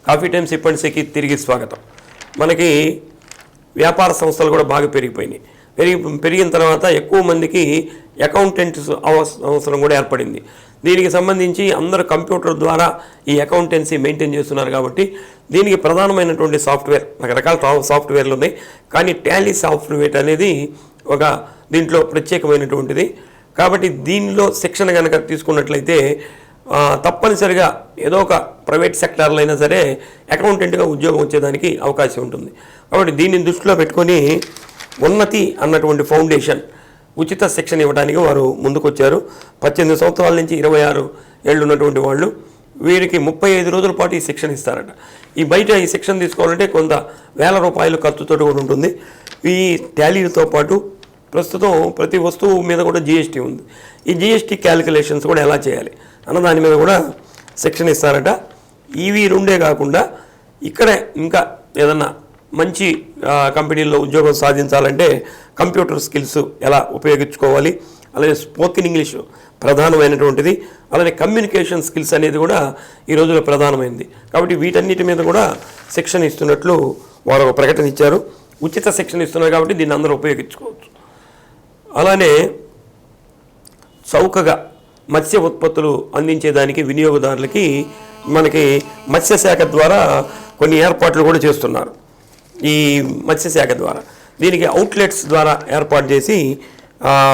Coffee times ఇప్పటికి తిరిగి స్వాగతం. మనకి వ్యాపార సంస్థలు కూడా బాగా పెరిగిపోయినాయి. పెరిగిన తర్వాత ఎక్కువ మందికి అకౌంటెంట్స్ అవసరం కూడా ఏర్పడింది. దీనికి సంబంధించి అందరూ కంప్యూటర్ ద్వారా ఈ అకౌంటెన్సీ మెయింటైన్ చేస్తున్నారు. కాబట్టి దీనికి ప్రధానమైనటువంటి సాఫ్ట్వేర్, రకరకాల సాఫ్ట్వేర్లు ఉన్నాయి. కానీ టాలీ సాఫ్ట్వేర్ అనేది ఒక దీంట్లో ప్రత్యేకమైనటువంటిది. కాబట్టి దీనిలో శిక్షణ కనుక తీసుకున్నట్లయితే తప్పనిసరిగా ఏదో ఒక ప్రైవేట్ సెక్టార్లో అయినా సరే అకౌంటెంట్గా ఉద్యోగం వచ్చేదానికి అవకాశం ఉంటుంది. కాబట్టి దీన్ని దృష్టిలో పెట్టుకొని ఉన్నతి అన్నటువంటి ఫౌండేషన్ ఉచిత శిక్షణ ఇవ్వడానికి వారు ముందుకొచ్చారు. 18 సంవత్సరాల నుంచి 26 ఏళ్ళు ఉన్నటువంటి వాళ్ళు వీరికి 35 రోజుల పాటు ఈ శిక్షణ ఇస్తారట. ఈ బయట ఈ శిక్షణ తీసుకోవాలంటే కొంత వేల రూపాయలు ఖర్చుతో కూడా ఉంటుంది. ఈ టాలీతో పాటు ప్రస్తుతం ప్రతి వస్తువు మీద కూడా జిఎస్టీ ఉంది. ఈ జిఎస్టీ క్యాలిక్యులేషన్స్ కూడా ఎలా చేయాలి అన్న దాని మీద కూడా శిక్షణ ఇస్తారట. ఇవి రెండే కాకుండా ఇక్కడ ఇంకా ఏదన్నా మంచి కంపెనీల్లో ఉద్యోగం సాధించాలంటే కంప్యూటర్ స్కిల్స్ ఎలా ఉపయోగించుకోవాలి, అలాగే స్పోకెన్ ఇంగ్లీష్ ప్రధానమైనటువంటిది, అలాగే కమ్యూనికేషన్ స్కిల్స్ అనేది కూడా ఈ రోజులో ప్రధానమైనది. కాబట్టి వీటన్నిటి మీద కూడా శిక్షణ ఇస్తున్నట్లు వారు ఒక ప్రకటన ఇచ్చారు. ఉచిత శిక్షణ ఇస్తున్నారు కాబట్టి దీన్ని అందరూ ఉపయోగించుకోవచ్చు. అలానే చౌకగా మత్స్య ఉత్పత్తులు అందించేదానికి వినియోగదారులకి మనకి మత్స్యశాఖ ద్వారా కొన్ని ఏర్పాట్లు కూడా చేస్తున్నారు. ఈ మత్స్యశాఖ ద్వారా దీనికి అవుట్లెట్స్ ద్వారా ఏర్పాటు చేసి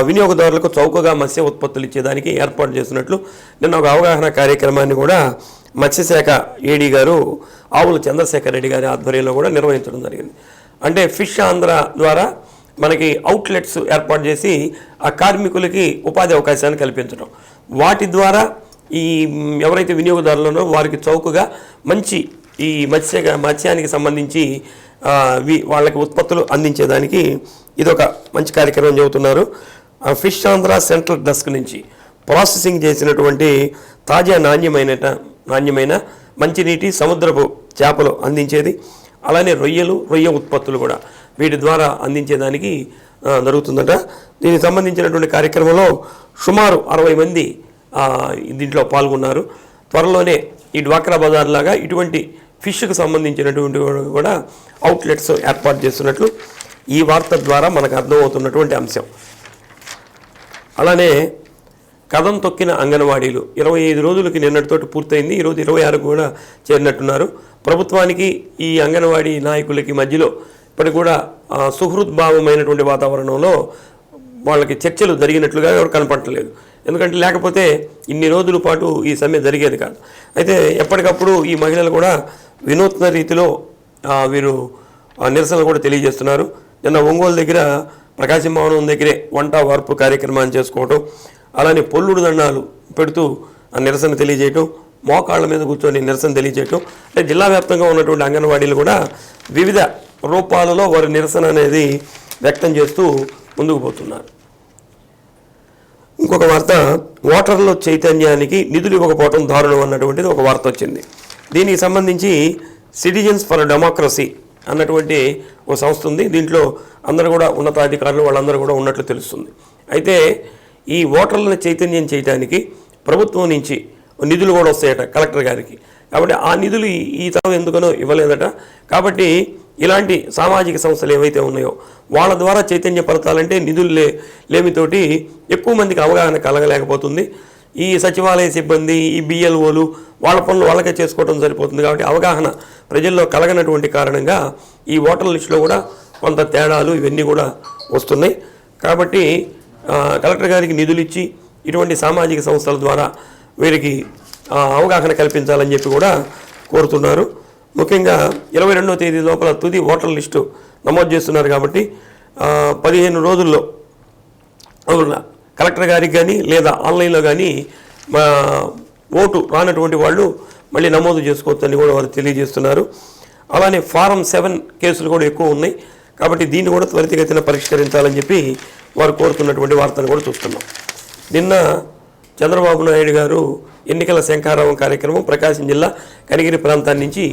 వినియోగదారులకు చౌకగా మత్స్య ఉత్పత్తులు ఇచ్చేదానికి ఏర్పాటు చేస్తున్నట్లు నిన్న ఒక అవగాహన కార్యక్రమాన్ని కూడా మత్స్యశాఖ ఏడీ గారు ఆవుల చంద్రశేఖర్ రెడ్డి గారి ఆధ్వర్యంలో కూడా నిర్వహించడం జరిగింది. అంటే ఫిష్ ఆంధ్ర ద్వారా మనకి అవుట్లెట్స్ ఏర్పాటు చేసి ఆ కార్మికులకి ఉపాధి అవకాశాన్ని కల్పించడం, వాటి ద్వారా ఈ ఎవరైతే వినియోగదారులు ఉన్నారో వారికి చౌకగా మంచి ఈ మత్స్యానికి సంబంధించి వాళ్ళకి ఉత్పత్తులు అందించేదానికి ఇదొక మంచి కార్యక్రమం చెబుతున్నారు. ఫిష్ ఆంధ్ర సెంట్రల్ డెస్క్ నుంచి ప్రాసెసింగ్ చేసినటువంటి తాజా నాణ్యమైన మంచినీటి సముద్రపు చేపలు అందించేది, అలానే రొయ్య ఉత్పత్తులు కూడా వీటి ద్వారా అందించేదానికి జరుగుతుందట. దీనికి సంబంధించినటువంటి కార్యక్రమంలో సుమారు 60 మంది దీంట్లో పాల్గొన్నారు. త్వరలోనే ఈ డ్వాక్రా బజార్ లాగా ఇటువంటి ఫిష్కు సంబంధించినటువంటి కూడా అవుట్లెట్స్ ఏర్పాటు చేస్తున్నట్లు ఈ వార్త ద్వారా మనకు అర్థమవుతున్నటువంటి అంశం. అలానే కదం తొక్కిన అంగన్వాడీలు 25 రోజులకి నిన్నటితోటి పూర్తయింది. ఈరోజు 26 కూడా చేరినట్టున్నారు. ప్రభుత్వానికి ఈ అంగన్వాడీ నాయకులకి మధ్యలో ఇప్పటికి కూడా సుహృద్భావమైనటువంటి వాతావరణంలో వాళ్ళకి చర్చలు జరిగినట్లుగా ఎవరు కనపడలేదు. ఎందుకంటే లేకపోతే ఇన్ని రోజుల పాటు ఈ సమ్మె జరిగేది కాదు. అయితే ఎప్పటికప్పుడు ఈ మహిళలు కూడా వినూత్న రీతిలో వీరు నిరసనలు కూడా తెలియజేస్తున్నారు. నిన్న ఒంగోలు దగ్గర ప్రకాశం భవనం దగ్గరే వంట వార్పు కార్యక్రమాన్ని చేసుకోవటం, అలానే పొల్లుడు దండాలు పెడుతూ నిరసన తెలియజేయటం, మోకాళ్ళ మీద కూర్చొని నిరసన తెలియజేయటం, అంటే జిల్లా వ్యాప్తంగా ఉన్నటువంటి అంగన్వాడీలు కూడా వివిధ రూపాలలో వారి నిరసన అనేది వ్యక్తం చేస్తూ ముందుకు పోతున్నారు. ఇంకొక వార్త, ఓటర్ల చైతన్యానికి నిధులు ఇవ్వకపోవడం దారుణం అన్నటువంటిది ఒక వార్త వచ్చింది. దీనికి సంబంధించి సిటిజన్స్ ఫర్ డెమోక్రసీ అన్నటువంటి ఒక సంస్థ ఉంది. దీంట్లో అందరూ కూడా ఉన్నతాధికారులు వాళ్ళందరూ కూడా ఉన్నట్లు తెలుస్తుంది. అయితే ఈ ఓటర్లను చైతన్యం చేయడానికి ప్రభుత్వం నుంచి నిధులు కూడా వస్తాయట కలెక్టర్ గారికి. కాబట్టి ఆ నిధులు ఈ తరం ఎందుకనో ఇవ్వలేదట. కాబట్టి ఇలాంటి సామాజిక సంస్థలు ఏవైతే ఉన్నాయో వాళ్ళ ద్వారా చైతన్యపరచాలంటే నిధులు లేమితోటి ఎక్కువ మందికి అవగాహన కలగలేకపోతుంది. ఈ సచివాలయ సిబ్బంది, ఈ బిఎల్ఓలు వాళ్ళ పనులు వాళ్ళకే చేసుకోవడం సరిపోతుంది. కాబట్టి అవగాహన ప్రజల్లో కలగనటువంటి కారణంగా ఈ ఓటర్ లిస్టులో కూడా కొంత తేడాలు ఇవన్నీ కూడా వస్తున్నాయి. కాబట్టి కలెక్టర్ గారికి నిధులు ఇచ్చి ఇటువంటి సామాజిక సంస్థల ద్వారా వీరికి అవగాహన కల్పించాలని చెప్పి కూడా కోరుతున్నారు. ముఖ్యంగా 22వ తేదీ లోపల తుది ఓటర్ లిస్టు నమోదు చేస్తున్నారు. కాబట్టి 15 రోజుల్లో కలెక్టర్ గారికి కానీ లేదా ఆన్లైన్లో కానీ ఓటు రానటువంటి వాళ్ళు మళ్ళీ నమోదు చేసుకోవచ్చని కూడా వారు తెలియజేస్తున్నారు. అలానే ఫారం 7 కేసులు కూడా ఎక్కువ ఉన్నాయి. కాబట్టి దీన్ని కూడా త్వరితగతిన పరిష్కరించాలని చెప్పి వారు కోరుతున్నటువంటి వార్తను కూడా చూస్తున్నాం. నిన్న చంద్రబాబు నాయుడు గారు ఎన్నికల శంఖారావం కార్యక్రమం ప్రకాశం జిల్లా కనిగిరి ప్రాంతాన్ని నుంచి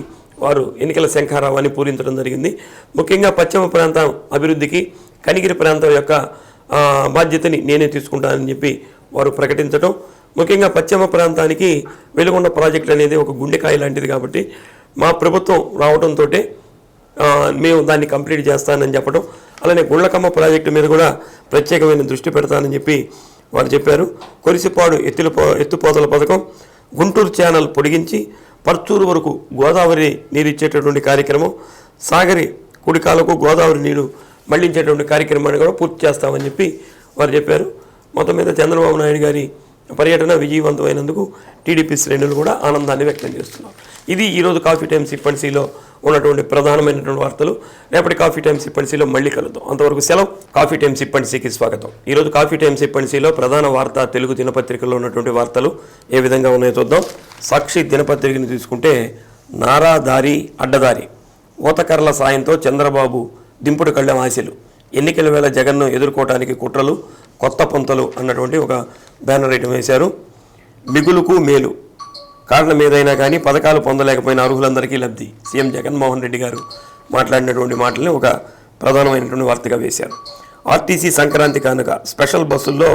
వారు ఎన్నికల శంఖారావాన్ని పూరించడం జరిగింది. ముఖ్యంగా పశ్చిమ ప్రాంతం అభివృద్ధికి కనిగిరి ప్రాంతం యొక్క బాధ్యతని నేనే తీసుకుంటానని చెప్పి వారు ప్రకటించడం, ముఖ్యంగా పశ్చిమ ప్రాంతానికి వెలుగొండ ప్రాజెక్ట్ అనేది ఒక గుండెకాయ లాంటిది. కాబట్టి మా ప్రభుత్వం రావడంతో మేము దాన్ని కంప్లీట్ చేస్తానని చెప్పడం, అలానే గుళ్ళకమ్మ ప్రాజెక్టు మీద కూడా ప్రత్యేకమైన దృష్టి పెడతానని చెప్పి వారు చెప్పారు. కొరిసిపాడు ఎత్తిపోతల పథకం, గుంటూరు ఛానల్ పొడిగించి పర్చూరు వరకు గోదావరి నీరు ఇచ్చేటటువంటి కార్యక్రమం, సాగరి కుడికాలకు గోదావరి నీరు మళ్లించేటువంటి కార్యక్రమాన్ని కూడా పూర్తి చేస్తామని చెప్పి వారు చెప్పారు. మొత్తం మీద చంద్రబాబు నాయుడు గారి పర్యటన విజయవంతమైనందుకు టీడీపీ శ్రేణులు కూడా ఆనందాన్ని వ్యక్తం చేస్తున్నారు. ఇది ఈరోజు కాఫీ టైమ్స్ ఇప్పటిసీలో ఉన్నటువంటి ప్రధానమైనటువంటి వార్తలు. రేపటి కాఫీ టైమ్స్ ఇప్పటిసీలో మళ్ళీ కలుద్దాం. అంతవరకు సెలవు. కాఫీ టైమ్స్ ఇప్పటిసీకి స్వాగతం. ఈరోజు కాఫీ టైమ్స్ ఇప్పటిసీలో ప్రధాన వార్త తెలుగు దినపత్రికల్లో ఉన్నటువంటి వార్తలు ఏ విధంగా ఉన్నాయో చూద్దాం. సాక్షి దినపత్రికను తీసుకుంటే నారా దారి అడ్డదారి, ఓతకర్ల సాయంతో చంద్రబాబు దింపుడు కళ్ళెం ఆశలు, ఎన్నికల వేళ జగన్ను ఎదుర్కోవడానికి కుట్రలు కొత్త పొంతలు అన్నటువంటి ఒక బ్యానర్ ఐటమ్ వేశారు. మిగులుకు మేలు, కారణం ఏదైనా కానీ పథకాలు పొందలేకపోయిన అర్హులందరికీ లబ్ధి, సీఎం జగన్మోహన్ రెడ్డి గారు మాట్లాడినటువంటి మాటల్ని ఒక ప్రధానమైనటువంటి వార్తగా వేశారు. ఆర్టీసీ సంక్రాంతి కానుక, స్పెషల్ బస్సుల్లో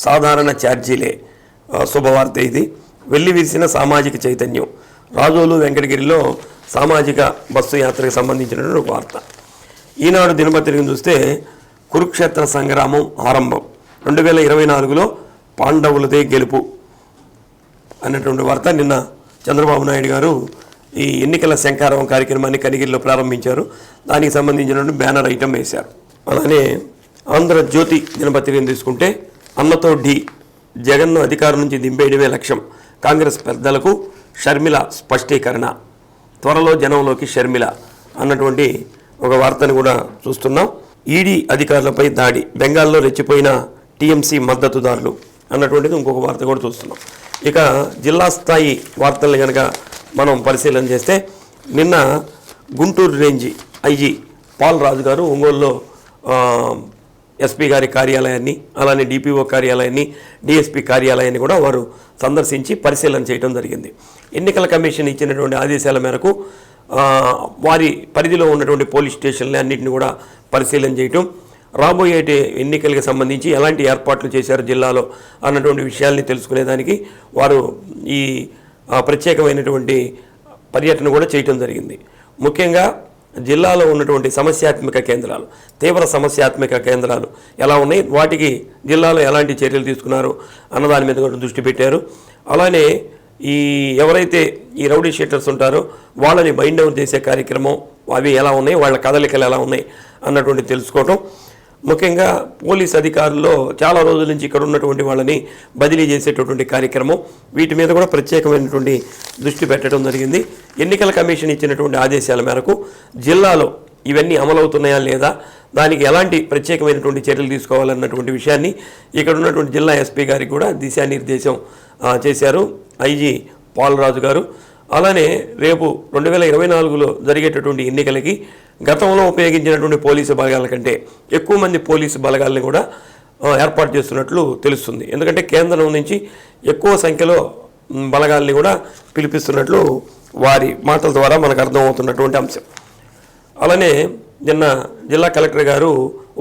సాధారణ ఛార్జీలే శుభవార్త. ఇది వెళ్లి విరిసిన సామాజిక చైతన్యం, రాజోలు వెంకటగిరిలో సామాజిక బస్సు యాత్రకు సంబంధించినటువంటి ఒక వార్త. ఈనాడు దినపత్రికను చూస్తే కురుక్షేత్ర సంగ్రామం ఆరంభం, 2024లో పాండవులదే గెలుపు అన్నటువంటి వార్త. నిన్న చంద్రబాబు నాయుడు గారు ఈ ఎన్నికల శంఖారావం కార్యక్రమాన్ని కనిగిరిలో ప్రారంభించారు. దానికి సంబంధించినటువంటి బ్యానర్ ఐటమ్ వేశారు. అలానే ఆంధ్రజ్యోతి దినపత్రికను తీసుకుంటే అన్నతో ఢీ, జగన్ను అధికారం నుంచి దింపేయడమే లక్ష్యం, కాంగ్రెస్ పెద్దలకు షర్మిల స్పష్టీకరణ, త్వరలో జనంలోకి షర్మిల అన్నటువంటి ఒక వార్తను కూడా చూస్తున్నాం. ఈడీ అధికారులపై దాడి, బెంగాల్లో రెచ్చిపోయిన టీఎంసీ మద్దతుదారులు అన్నటువంటిది ఇంకొక వార్త కూడా చూస్తున్నాం. ఇక జిల్లా స్థాయి వార్తల్ని కనుక మనం పరిశీలన చేస్తే నిన్న గుంటూరు రేంజి ఐజీ పాల్ రాజు గారు ఒంగోలులో ఎస్పీ గారి కార్యాలయాన్ని, అలానే డిపిఓ కార్యాలయాన్ని, డిఎస్పీ కార్యాలయాన్ని కూడా వారు సందర్శించి పరిశీలన చేయడం జరిగింది. ఎన్నికల కమిషన్ ఇచ్చినటువంటి ఆదేశాల మేరకు వారి పరిధిలో ఉన్నటువంటి పోలీస్ స్టేషన్లు అన్నింటిని కూడా పరిశీలన చేయటం, రాబోయే ఎన్నికలకు సంబంధించి ఎలాంటి ఏర్పాట్లు చేశారు జిల్లాలో అన్నటువంటి విషయాల్ని తెలుసుకునేదానికి వారు ఈ ప్రత్యేకమైనటువంటి పర్యటన కూడా చేయటం జరిగింది. ముఖ్యంగా జిల్లాలో ఉన్నటువంటి సమస్యాత్మక కేంద్రాలు, తీవ్ర సమస్యాత్మక కేంద్రాలు ఎలా ఉన్నాయి, వాటికి జిల్లాలో ఎలాంటి చర్యలు తీసుకున్నారు అన్నదాని మీద కూడా దృష్టి పెట్టారు. అలానే ఈ ఎవరైతే ఈ రౌడీ షీటర్స్ ఉంటారో వాళ్ళని బైండ్ డౌన్ చేసే కార్యక్రమం అవి ఎలా ఉన్నాయి, వాళ్ళ కదలికలు ఎలా ఉన్నాయి అన్నటువంటి తెలుసుకోవటం. ముఖ్యంగా పోలీస్ అధికారుల్లో చాలా రోజుల నుంచి ఇక్కడ ఉన్నటువంటి వాళ్ళని బదిలీ చేసేటటువంటి కార్యక్రమం, వీటి మీద కూడా ప్రత్యేకమైనటువంటి దృష్టి పెట్టడం జరిగింది. ఎన్నికల కమిషన్ ఇచ్చినటువంటి ఆదేశాల మేరకు జిల్లాలో ఇవన్నీ అమలవుతున్నాయా లేదా, దానికి ఎలాంటి ప్రత్యేకమైనటువంటి చర్యలు తీసుకోవాలన్నటువంటి విషయాన్ని ఇక్కడ ఉన్నటువంటి జిల్లా ఎస్పీ గారికి కూడా దిశానిర్దేశం చేశారు ఐజీ పాల్ రాజు గారు. అలానే రేపు 2024లో జరిగేటటువంటి ఎన్నికలకి గతంలో ఉపయోగించినటువంటి పోలీసు బలగాల కంటే ఎక్కువ మంది పోలీసు బలగాల్ని కూడా ఏర్పాటు చేస్తున్నట్లు తెలుస్తుంది. ఎందుకంటే కేంద్రం నుంచి ఎక్కువ సంఖ్యలో బలగాల్ని కూడా పిలిపిస్తున్నట్లు వారి మాటల ద్వారా మనకు అర్థమవుతున్నటువంటి అంశం. అలానే నిన్న జిల్లా కలెక్టర్ గారు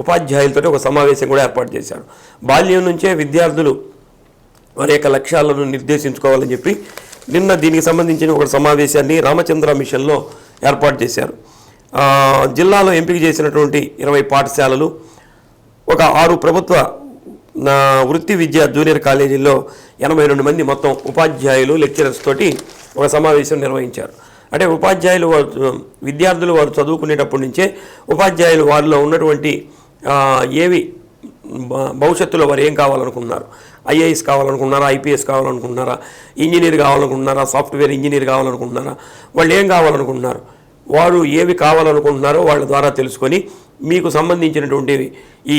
ఉపాధ్యాయులతో ఒక సమావేశం కూడా ఏర్పాటు చేశారు. బాల్యం నుంచే విద్యార్థులు వారి యొక్క లక్ష్యాలను నిర్దేశించుకోవాలని చెప్పి నిన్న దీనికి సంబంధించిన ఒక సమావేశాన్ని రామచంద్ర మిషన్లో ఏర్పాటు చేశారు. జిల్లాలో ఎంపిక చేసినటువంటి 20 పాఠశాలలు, ఒక 6 ప్రభుత్వ వృత్తి విద్యా జూనియర్ కాలేజీల్లో 82 మంది మొత్తం ఉపాధ్యాయులు లెక్చరర్స్ తోటి ఒక సమావేశం నిర్వహించారు. అంటే ఉపాధ్యాయులు విద్యార్థులు వారు చదువుకునేటప్పటి నుంచే ఉపాధ్యాయులు వారిలో ఉన్నటువంటి ఏవి భవిష్యత్తులో వారు ఏం కావాలనుకుంటున్నారు, ఐఏఎస్ కావాలనుకుంటున్నారా, ఐపీఎస్ కావాలనుకుంటున్నారా, ఇంజనీర్ కావాలనుకుంటున్నారా, సాఫ్ట్వేర్ ఇంజనీర్ కావాలనుకుంటున్నారా, వాళ్ళు ఏం కావాలనుకుంటున్నారు, వారు ఏవి కావాలనుకుంటున్నారో వాళ్ళ ద్వారా తెలుసుకొని మీకు సంబంధించినటువంటి ఈ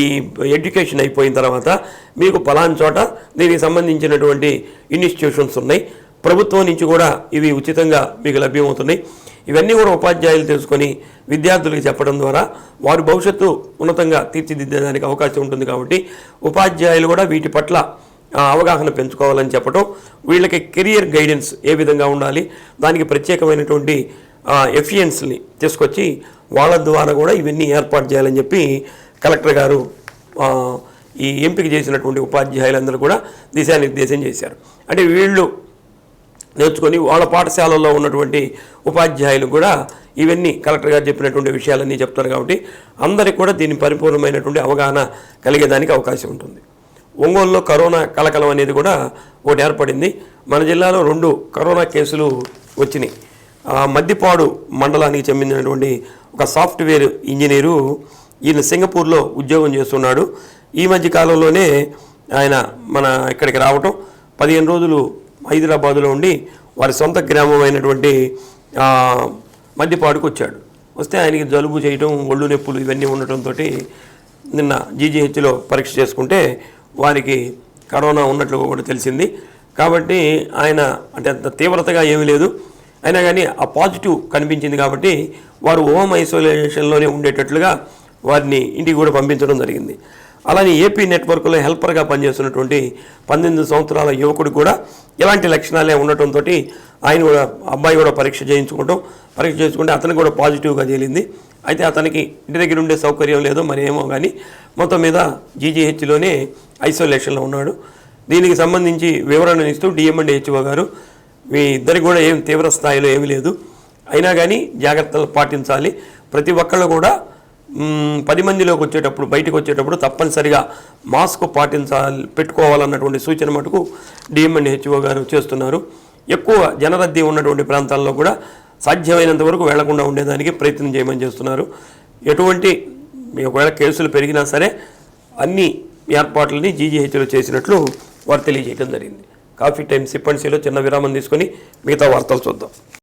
ఎడ్యుకేషన్ అయిపోయిన తర్వాత మీకు పలానా చోట దీనికి సంబంధించినటువంటి ఇన్స్టిట్యూషన్స్ ఉన్నాయి, ప్రభుత్వం నుంచి కూడా ఇవి ఉచితంగా మీకు లభ్యమవుతున్నాయి. ఇవన్నీ కూడా ఉపాధ్యాయులు తెలుసుకొని విద్యార్థులకు చెప్పడం ద్వారా వారి భవిష్యత్తు ఉన్నతంగా తీర్చిదిద్దడానికి అవకాశం ఉంటుంది. కాబట్టి ఉపాధ్యాయులు కూడా వీటి పట్ల అవగాహన పెంచుకోవాలని చెప్పడం, వీళ్ళకి కెరియర్ గైడెన్స్ ఏ విధంగా ఉండాలి, దానికి ప్రత్యేకమైనటువంటి ఎఫిషియన్సీని తీసుకొచ్చి వాళ్ళ ద్వారా కూడా ఇవన్నీ ఏర్పాటు చేయాలని చెప్పి కలెక్టర్ గారు ఈ ఎంపిక చేసినటువంటి ఉపాధ్యాయులందరూ కూడా దిశానిర్దేశం చేశారు. అంటే వీళ్ళు నేర్చుకొని వాళ్ళ పాఠశాలల్లో ఉన్నటువంటి ఉపాధ్యాయులు కూడా ఇవన్నీ కలెక్టర్ గారు చెప్పినటువంటి విషయాలన్నీ చెప్తారు కాబట్టి అందరికీ కూడా దీని పరిపూర్ణమైనటువంటి అవగాహన కలిగేదానికి అవకాశం ఉంటుంది. ఒంగోలులో కరోనా కలకలం అనేది కూడా ఒకటి ఏర్పడింది. మన జిల్లాలో 2 కరోనా కేసులు వచ్చినాయి. మద్దిపాడు మండలానికి చెందినటువంటి ఒక సాఫ్ట్వేర్ ఇంజనీరు ఈయన సింగపూర్లో ఉద్యోగం చేస్తున్నాడు. ఈ మధ్య కాలంలోనే ఆయన మన ఇక్కడికి రావటం, 15 రోజులు హైదరాబాదులో ఉండి వారి సొంత గ్రామం అయినటువంటి మద్దిపాడుకు వచ్చాడు. వస్తే ఆయనకి జలుబు చేయటం, ఒళ్ళు నొప్పులు ఇవన్నీ ఉండటంతో నిన్న జీజీహెచ్లో పరీక్ష చేసుకుంటే వారికి కరోనా ఉన్నట్లుగా కూడా తెలిసింది. కాబట్టి ఆయన అంటే అంత తీవ్రతగా ఏమీ లేదు, అయినా కానీ ఆ పాజిటివ్ కనిపించింది కాబట్టి వారు హోమ్ ఐసోలేషన్లోనే ఉండేటట్లుగా వారిని ఇంటికి కూడా పంపించడం జరిగింది. అలానే ఏపీ నెట్వర్క్లో హెల్పర్గా పనిచేస్తున్నటువంటి 18 సంవత్సరాల యువకుడు కూడా ఇలాంటి లక్షణాలే ఉండటంతో ఆయన కూడా అబ్బాయి కూడా పరీక్ష చేసుకుంటే అతనికి కూడా పాజిటివ్గా తేలింది. అయితే అతనికి ఇంటి దగ్గర ఉండే సౌకర్యం లేదో మరి ఏమో కానీ మొత్తం మీద జీజీహెచ్లోనే ఐసోలేషన్లో ఉన్నాడు. దీనికి సంబంధించి వివరణ ఇస్తూ డిఎంఎండ్హెచ్ఓ గారు మీ ఇద్దరికి కూడా ఏం తీవ్ర స్థాయిలో ఏమీ లేదు, అయినా కానీ జాగ్రత్తలు పాటించాలి, ప్రతి ఒక్కళ్ళు కూడా 10 మందిలోకి వచ్చేటప్పుడు బయటకు వచ్చేటప్పుడు తప్పనిసరిగా మాస్క్ పెట్టుకోవాలన్నటువంటి సూచన మటుకు డిఎంఎండ్హెచ్ఓ గారు చేస్తున్నారు. ఎక్కువ జనరద్దీ ఉన్నటువంటి ప్రాంతాల్లో కూడా సాధ్యమైనంత వరకు వెళ్లకుండా ఉండేదానికి ప్రయత్నం చేయమని చేస్తున్నారు. ఎటువంటి ఒకవేళ కేసులు పెరిగినా సరే అన్ని ఏర్పాట్లని జీజీహెచ్లో చేసినట్లు వారు తెలియజేయడం జరిగింది. కాఫీ టైమ్ సిప్పన్సీలో చిన్న విరామం తీసుకొని మిగతా వార్తలు చూద్దాం.